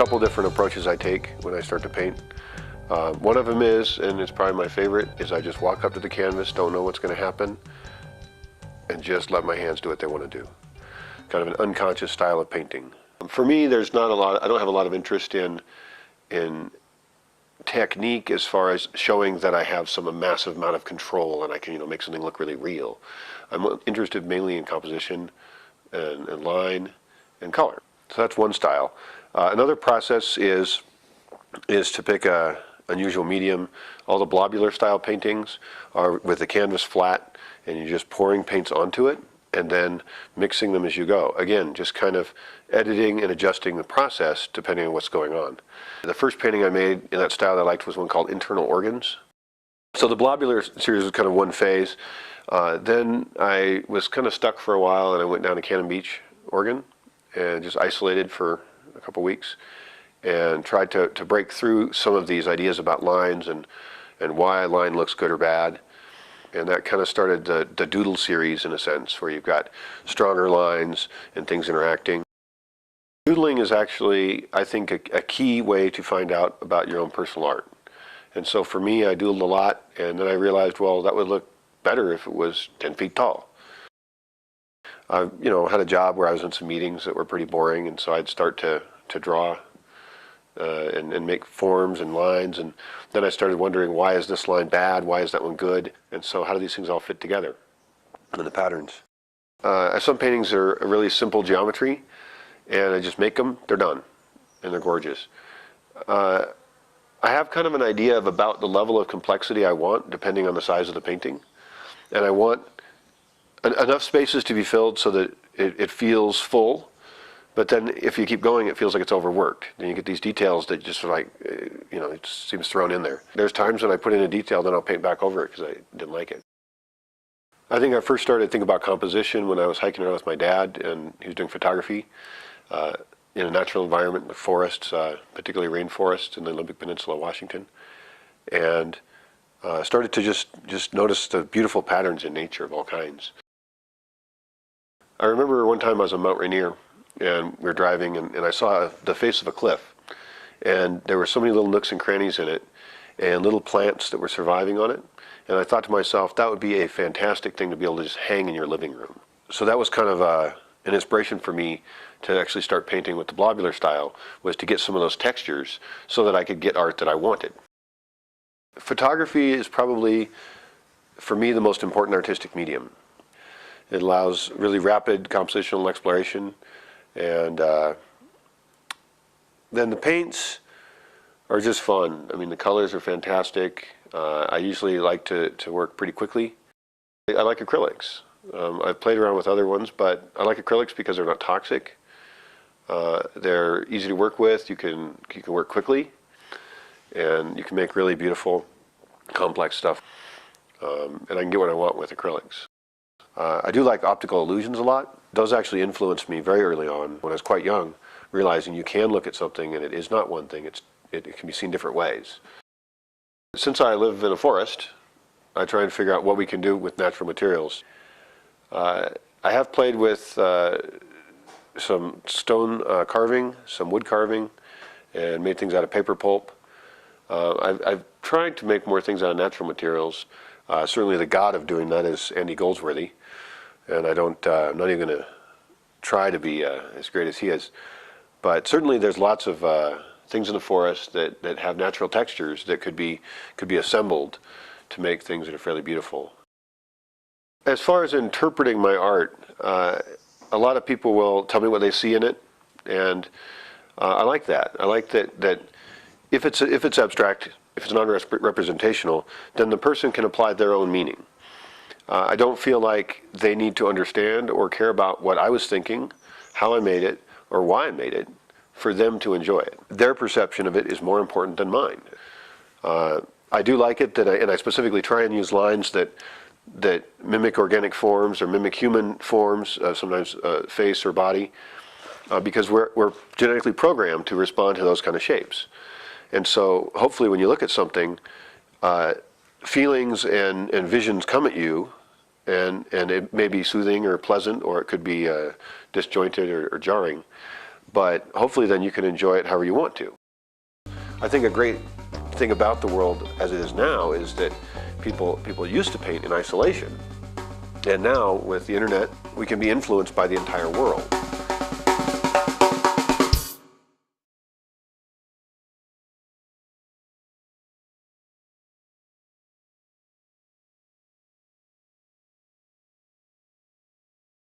couple different approaches I take when I start to paint. One of them is, and it's probably my favorite, is I just walk up to the canvas, don't know what's going to happen, and just let my hands do what they want to do. Kind of an unconscious style of painting. For me, there's not a lot, I don't have a lot of interest in technique as far as showing that I have some massive amount of control and I can, make something look really real. I'm interested mainly in composition and line and color. So that's one style. Another process is to pick a unusual medium. All the globular style paintings are with the canvas flat and you're just pouring paints onto it and then mixing them as you go. Again, just kind of editing and adjusting the process depending on what's going on. The first painting I made in that style that I liked was one called Internal Organs. So the globular series was kind of one phase. Then I was kind of stuck for a while and I went down to Cannon Beach, Oregon, and just isolated for a couple weeks and tried to break through some of these ideas about lines and why a line looks good or bad. And that kind of started the Doodle series in a sense, where you've got stronger lines and things interacting. Doodling is actually, I think, a key way to find out about your own personal art. And so for me, I doodled a lot, and then I realized, well, that would look better if it was 10 feet tall. I, had a job where I was in some meetings that were pretty boring, and so I'd start to draw and make forms and lines, and then I started wondering, why is this line bad? Why is that one good? And so how do these things all fit together in the patterns? Some paintings are a really simple geometry, and I just make them, they're done, and they're gorgeous. I have kind of an idea of about the level of complexity I want, depending on the size of the painting. And I want enough spaces to be filled so that it feels full, but then if you keep going, it feels like it's overworked. Then you get these details that just it seems thrown in there. There's times when I put in a detail, then I'll paint back over it because I didn't like it. I think I first started to think about composition when I was hiking around with my dad, and he was doing photography in a natural environment, the forests, particularly rainforests in the Olympic Peninsula of Washington, and started to just notice the beautiful patterns in nature of all kinds. I remember one time I was on Mount Rainier, and we were driving, and I saw the face of a cliff, and there were so many little nooks and crannies in it, and little plants that were surviving on it, and I thought to myself, that would be a fantastic thing to be able to just hang in your living room. So that was kind of an inspiration for me to actually start painting with the globular style, was to get some of those textures so that I could get art that I wanted. Photography is probably, for me, the most important artistic medium. It allows really rapid compositional exploration, and then the paints are just fun. I mean, the colors are fantastic. I usually like to work pretty quickly. I like acrylics. I've played around with other ones, but I like acrylics because they're not toxic. They're easy to work with. You can work quickly, and you can make really beautiful, complex stuff. And I can get what I want with acrylics. I do like optical illusions a lot. Those actually influenced me very early on when I was quite young, realizing you can look at something and it is not one thing. It can be seen different ways. Since I live in a forest, I try and figure out what we can do with natural materials. I have played with some stone carving, some wood carving, and made things out of paper pulp. I've tried to make more things out of natural materials. Certainly the god of doing that is Andy Goldsworthy, and I'm not even going to try to be as great as he is. But certainly there's lots of things in the forest that have natural textures that could be assembled to make things that are fairly beautiful. As far as interpreting my art, a lot of people will tell me what they see in it, and I like that. I like that if it's abstract, if it's non-representational, then the person can apply their own meaning. I don't feel like they need to understand or care about what I was thinking, how I made it, or why I made it, for them to enjoy it. Their perception of it is more important than mine. I do like it, and I specifically try and use lines that mimic organic forms or mimic human forms, sometimes face or body, because we're genetically programmed to respond to those kind of shapes. And so hopefully when you look at something, feelings and visions come at you, and it may be soothing or pleasant, or it could be disjointed or jarring. but hopefully then you can enjoy it however you want to. I think a great thing about the world as it is now is that people used to paint in isolation, and now with the internet we can be influenced by the entire world.